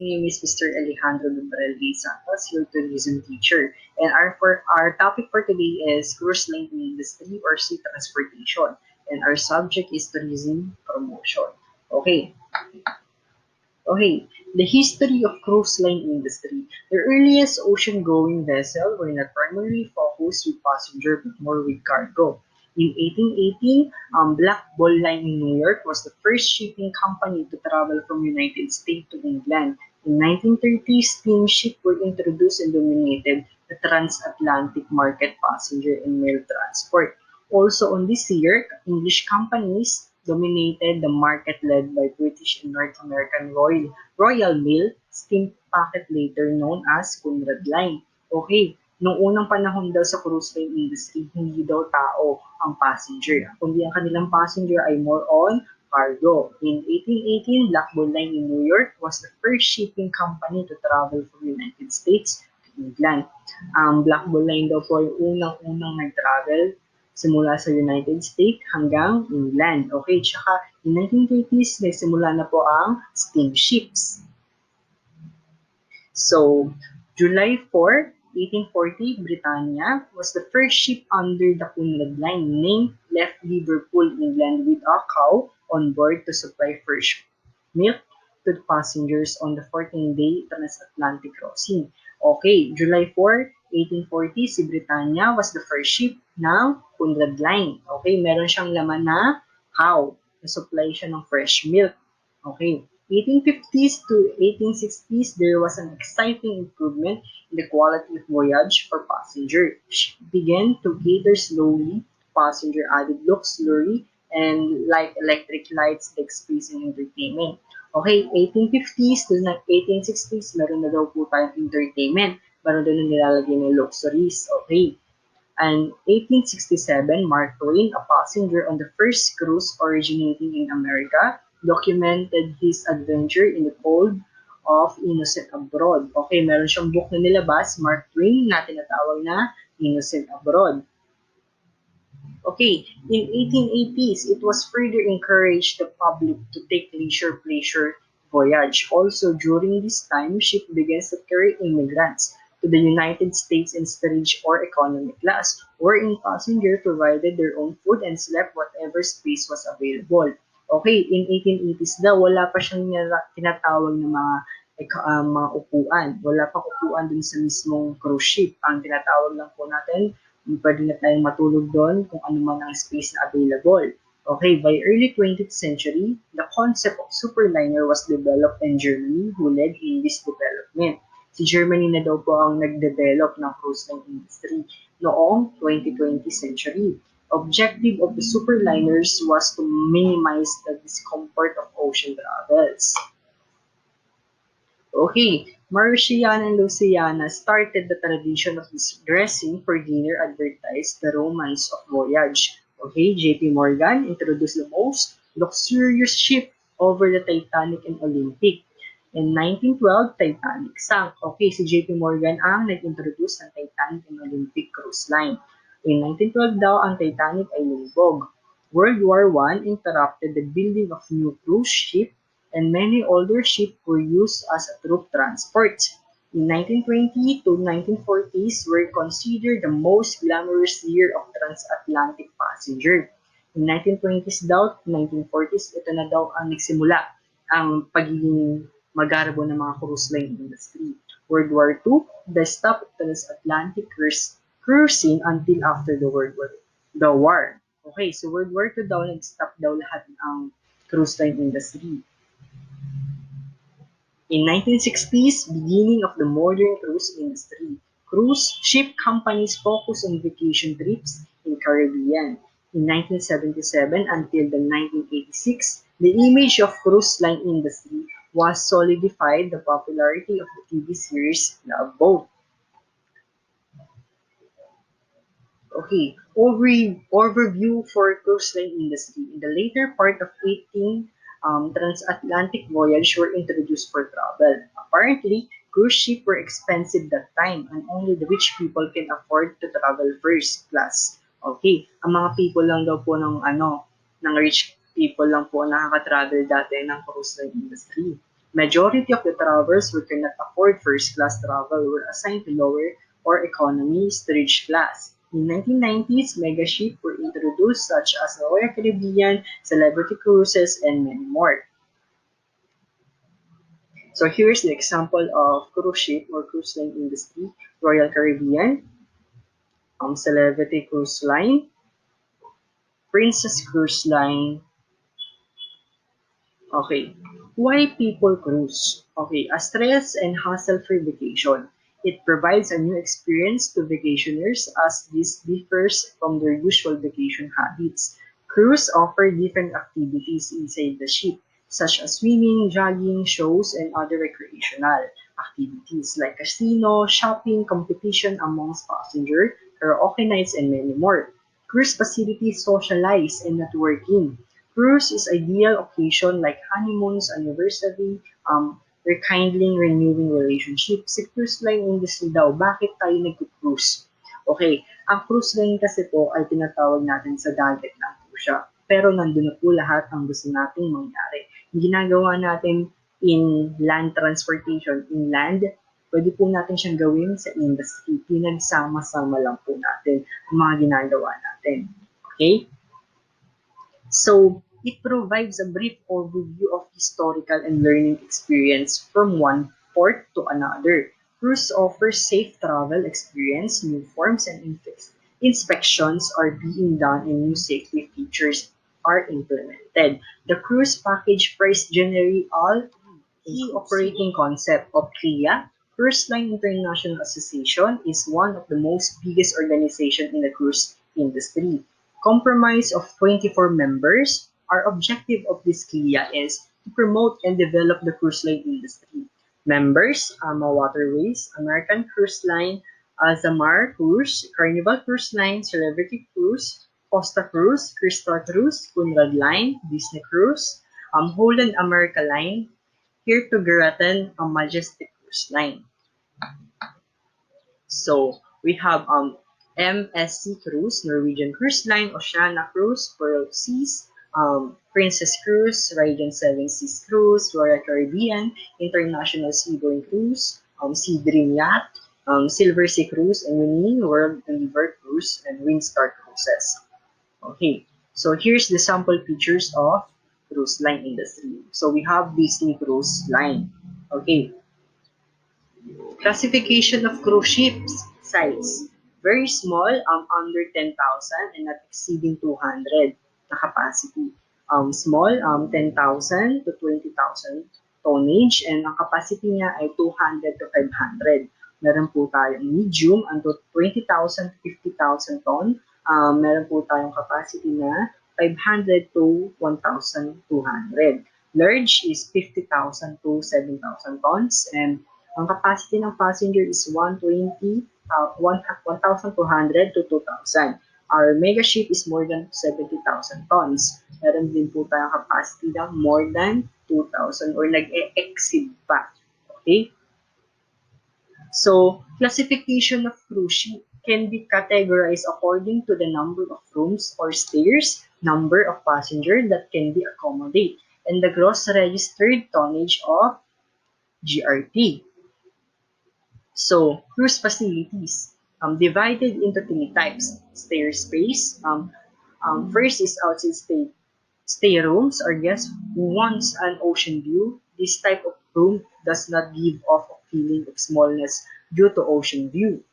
My name is Mr. Alejandro Lumbrel V. Santos, your tourism teacher. And our topic for today is cruise line industry or sea transportation. And our subject is tourism promotion. Okay. Okay, the history of cruise line industry. The earliest ocean-going vessel were not primarily focused with passenger but more with cargo. In 1818, Black Ball Line in New York was the first shipping company to travel from United States to England. In 1930, steamships were introduced and dominated the transatlantic market passenger and mail transport. Also on this year, English companies dominated the market led by British and North American Royal Mail steam packet later known as Conrad Line. Okay, noong unang panahon daw sa cruise line industry, hindi daw tao ang passenger, kundi ang kanilang passenger ay more on cargo. In 1818, Black Bull Line in New York was the first shipping company to travel from United States to England. Black Bull Line daw po yung unang-unang nag-travel simula sa United States hanggang England. Okay, tsaka in 1930s, nagsimula na po ang steamships. So, July 4, 1840, Britannia was the first ship under the Cunard Line named left Liverpool, England with a cow on board to supply fresh milk to the passengers on the 14-day transatlantic crossing. Okay, July 4, 1840, si Britannia was the first ship ng Cunard Line. Okay, meron siyang laman na cow. Na-supply siya ng fresh milk. Okay, 1850s to 1860s, there was an exciting improvement in the quality of voyage for passengers. Ship began to cater slowly to passenger added luxury and like electric lights, tech space, and entertainment. Okay, 1850s to 1860s, meron na daw po tayong entertainment. Meron doon na nilalagay ng luxuries. Okay. And 1867, Mark Twain, a passenger on the first cruise originating in America, documented his adventure in the cold of Innocent Abroad. Okay, meron siyang book na nilabas, Mark Twain, na tinatawag na Innocent Abroad. Okay, in 1880s, it was further encouraged the public to take leisure pleasure voyage. Also, during this time, ship began to carry immigrants to the United States in steerage or economy class, wherein passengers provided their own food and slept whatever space was available. Okay, in 1880s daw, wala pa siyang tinatawag na mga upuan. Wala pa upuan dun sa mismong cruise ship. Ang tinatawag lang po natin, pwede na tayong matulog doon kung ano man ang space na available. Okay, by early 20th century, the concept of superliner was developed in Germany who led in this development. Si Germany na daw po ang nag-develop ng cruise line industry noong 20th century. Objective of the superliners was to minimize the discomfort of ocean travels. Okay, Marciana and Luciana started the tradition of dressing for dinner advertised the romance of voyage. Okay, JP Morgan introduced the most luxurious ship over the Titanic and Olympic. In 1912, Titanic sank. Okay, si JP Morgan ang nag-introduce ng Titanic and Olympic cruise line. In 1912 daw, ang Titanic ay lumubog. World War I interrupted the building of new cruise ship and many older ships were used as a troop transport. In 1920 to 1940s were considered the most glamorous year of transatlantic passenger. In 1920s daw to 1940s, ito na daw ang nagsimula ang pagiging magarbo ng mga cruise line industry. World War II, the stop of transatlantic cruising until after the War. Okay, so World War II daw, nag-stop daw lahat ng cruise line industry. In 1960s, beginning of the modern cruise industry, cruise ship companies focused on vacation trips in Caribbean. In 1977 until the 1986, the image of cruise line industry was solidified the popularity of the TV series Love Boat. Okay, overview for cruise line industry. In the later part of 18 transatlantic voyage were introduced for travel. Apparently, cruise ships were expensive that time and only the rich people can afford to travel first class. Okay, ang mga people lang daw po ng rich people lang po nakaka-travel dati ng cruise line industry. Majority of the travelers who cannot afford first-class travel were assigned to lower or economy stage class. In 1990s, mega ships were introduced such as the Royal Caribbean, Celebrity Cruises, and many more. So here's the example of cruise ship or cruise line industry: Royal Caribbean, Celebrity Cruise Line, Princess Cruise Line. Okay, why people cruise? Okay, a stress and hassle-free vacation. It provides a new experience to vacationers as this differs from their usual vacation habits. Cruise offer different activities inside the ship, such as swimming, jogging, shows, and other recreational activities like casino, shopping, competition amongst passengers, karaoke nights, and many more. Cruise facilities socialize and networking. Cruise is ideal occasion like honeymoons, anniversary, rekindling, renewing relationships. Si cruise line industry daw, bakit tayo nag-cruise? Okay, ang cruise line kasi po ay tinatawag natin sa dagat lang po siya. Pero nandun na po lahat ang gusto nating mangyari. Yung ginagawa natin in land transportation, in land, pwede po natin siyang gawin sa industry. Pinagsama-sama lang po natin ang mga ginagawa natin. Okay? So, it provides a brief overview of historical and learning experience from one port to another. Cruise offers safe travel experience, new forms and inspections are being done and new safety features are implemented. The cruise package price generally all key operating concept of CLIA. Cruise Line International Association is one of the most biggest organization in the cruise industry. Comprised of 24 members, our objective of this CLIA is to promote and develop the cruise line industry. Members, AMA Waterways, American Cruise Line, Azamar Cruise, Carnival Cruise Line, Celebrity Cruise, Costa Cruise, Crystal Cruise, Conrad Line, Disney Cruise, Holland America Line, here to Geraten, Majestic Cruise Line. So we have MSC Cruise, Norwegian Cruise Line, Oceania Cruise, Pearl Seas, Princess Cruise, Radiant Seven Seas Cruise, Royal Caribbean, International Seagoing Cruise, Sea Dream Yacht, Silver Sea Cruise, and Winning World and River Cruise, and Windstar Cruises. Okay, so here's the sample pictures of cruise line industry. So we have Disney Cruise Line. Okay, classification of cruise ships size. Very small, under 10,000 and not exceeding 200 na capacity. Small, 10,000 to 20,000 tonnage and ang capacity niya ay 200 to 500. Meron po tayong medium, unto 20,000 to 50,000 ton. Meron po tayong capacity na 500 to 1,200. Large is 50,000 to 7,000 tons and ang capacity ng passenger is 1,200 to 2,000. Our mega ship is more than 70,000 tons. Meron din po tayong capacity na more than 2,000 or nag-exceed pa. Okay? So, classification of cruise ship can be categorized according to the number of rooms or stairs, number of passengers that can be accommodated, and the gross registered tonnage of GRT. So, cruise facilities divided into three types. Stair space. First is outside stay rooms or guests who wants an ocean view. This type of room does not give off a feeling of smallness due to ocean view.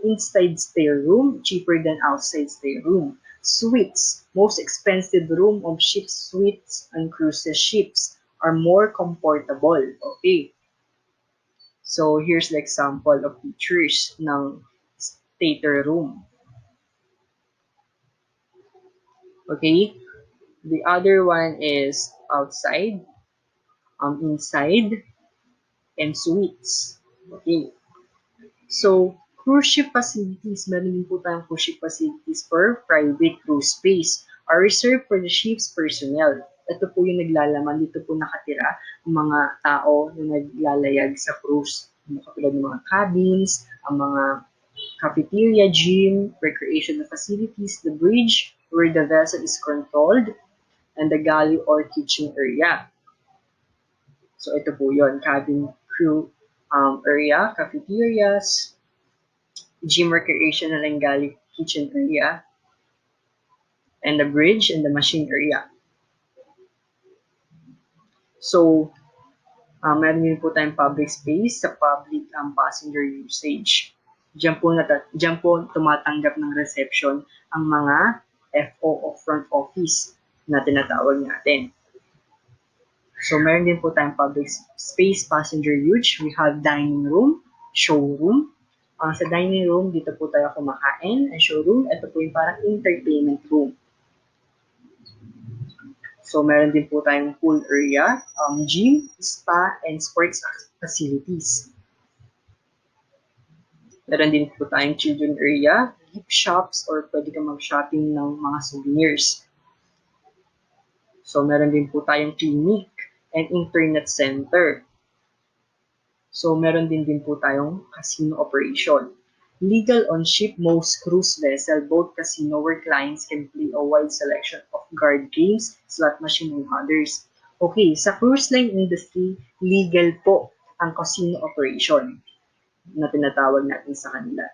Inside stay room, cheaper than outside stay room. Suites. Most expensive room of ship suites and cruises ships are more comfortable. Okay. So, here's the example of features ng stater room. Okay? The other one is outside, inside, and suites. Okay? So, cruise ship facilities, meron din po tayong cruise ship facilities for private cruise space are reserved for the ship's personnel. Ito po yung naglalaman, dito po nakatira ang mga tao na naglalayag sa cruise. Katulad ng mga cabins, ang mga cafeteria, gym, recreational facilities, the bridge where the vessel is controlled, and the galley or kitchen area. So ito po yun, cabin crew area, cafeterias, gym recreational and galley kitchen area, and the bridge and the machine area. So, meron din po tayong public space sa public passenger usage. Diyan po tumatanggap ng reception ang mga FO o front office na tinatawag natin. So, meron din po tayong public space passenger use. We have dining room, showroom. Sa dining room, dito po tayo kumakain. Ang showroom, ito po yung parang entertainment room. So, meron din po tayong pool area, gym, spa, and sports facilities. Meron din po tayong children area, gift shops, or pwede ka mag-shopping ng mga souvenirs. So, meron din po tayong clinic and internet center. So, meron din po tayong casino operation. Legal on ship most cruise vessel, both casino where clients can play a wide selection of card games, slot machine, and others. Okay, sa cruise line industry, legal po ang casino operation na tinatawag natin sa kanila.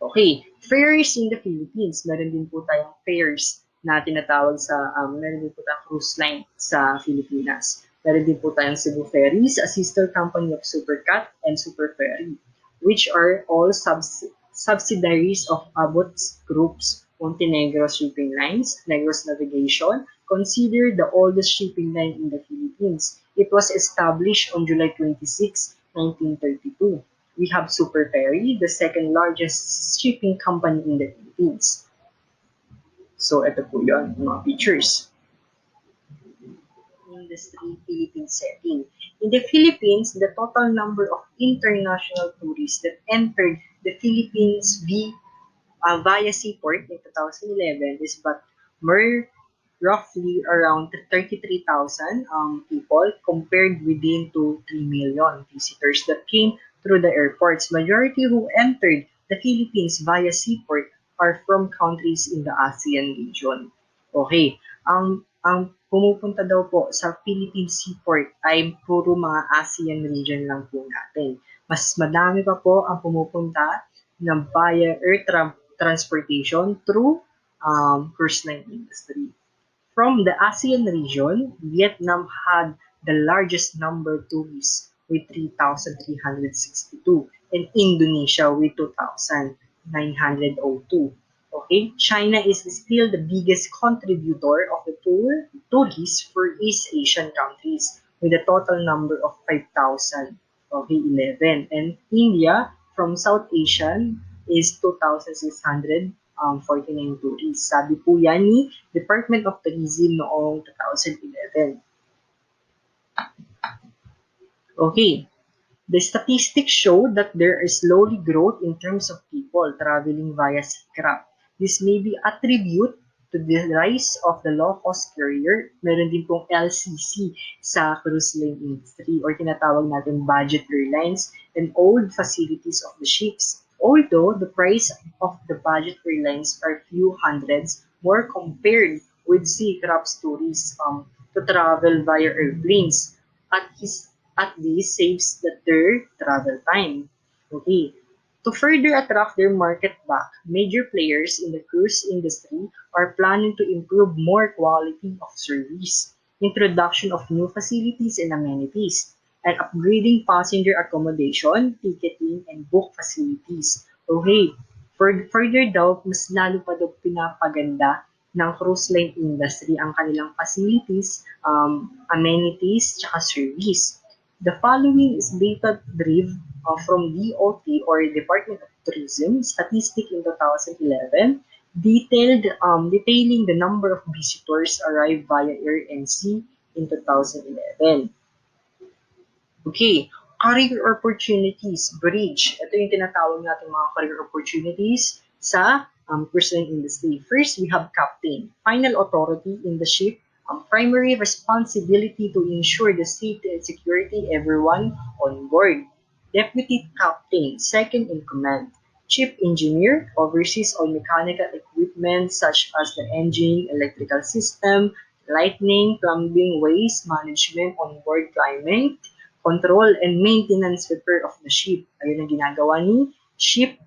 Okay, fairs in the Philippines. Meron din po tayong fairs na tinatawag sa, meron din po tayong cruise line sa Pilipinas. Meron din po tayong Cebu Ferries, a sister company of Supercat and Super Ferry, which are all subsidiaries of Abot's groups. Montenegro Shipping Lines, Negros Navigation, considered the oldest shipping line in the Philippines. It was established on July 26, 1932. We have Super Ferry, the second largest shipping company in the Philippines. So, ito po yun, mga features. Industry Philippine setting. In the Philippines, the total number of international tourists that entered the Philippines via seaport in 2011 is but more roughly around 33,000 people compared within to 3 million visitors that came through the airports. Majority who entered the Philippines via seaport are from countries in the ASEAN region. Okay, ang pumupunta daw po sa Philippine seaport ay puro mga ASEAN region lang po natin. Mas madami pa po ang pumupunta ng via air transportation through cruise line industry. From the ASEAN region, Vietnam had the largest number of tourists with 3,362 and Indonesia with 2,902. Okay, China is still the biggest contributor of the tourists for East Asian countries with a total number of 5,000, okay, 11. And India from South Asian is 2,649 tourists. Sabi po yan ni Department of Tourism noong 2011. Okay, the statistics show that there is slowly growth in terms of people traveling via seacraft. This may be attributed to the rise of the low-cost carrier. Meron din pong LCC sa cruise line industry or tinatawag natin budget airlines and old facilities of the ships. Although the price of the budget airlines are few hundreds more compared with seacraft tourists to travel via airplanes. At this saves their travel time. Okay. To further attract their market back, major players in the cruise industry are planning to improve more quality of service, introduction of new facilities and amenities, and upgrading passenger accommodation, ticketing, and book facilities. Okay, further daw, mas lalo pa daw pinapaganda ng cruise line industry ang kanilang facilities, amenities, tsaka service. The following is data-driven from DOT or Department of Tourism statistic in 2011, detailing the number of visitors arrived via air and sea in 2011. Okay, career opportunities, bridge. Ito yung tinatawag natin mga career opportunities sa cruise line industry. First, we have captain, final authority in the ship, primary responsibility to ensure the safety and security everyone on board. Deputy captain, second in command. Chief engineer, oversees all mechanical equipment such as the engine, electrical system, Lightning, plumbing, waste management, onboard climbing, control and maintenance repair of the ship. Ayun ang ginagawa ni ship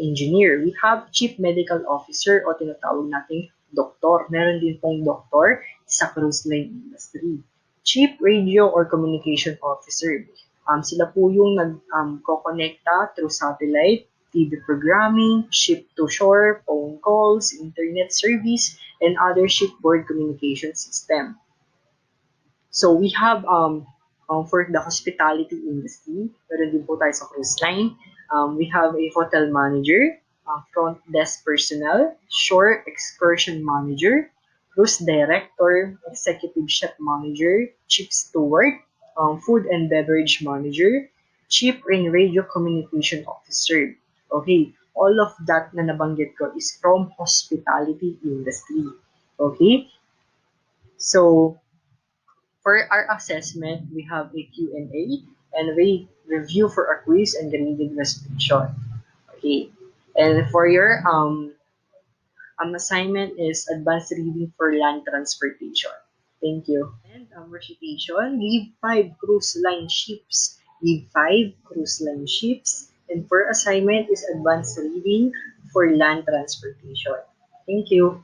engineer. We have chief medical officer o tinatawag nating doktor. Meron din pong doktor sa cruise line industry. Chief radio or communication officer. Sila po yung nag-connecta through satellite, TV programming, ship-to-shore, phone calls, internet service, and other shipboard communication system. So we have for the hospitality industry, meron din po tayo sa cruise line. We have a hotel manager, front desk personnel, shore excursion manager, cruise director, executive chef manager, chief steward, food and beverage manager, chief and radio communication officer. Okay, all of that na nabanggit ko is from hospitality industry. Okay, so for our assessment, we have a Q&A and we review for a quiz and grading restriction. Okay. And for your assignment is advanced reading for land transportation. Thank you. And recitation, give 5 cruise line ships. Give 5 cruise line ships. And for assignment is advanced reading for land transportation. Thank you.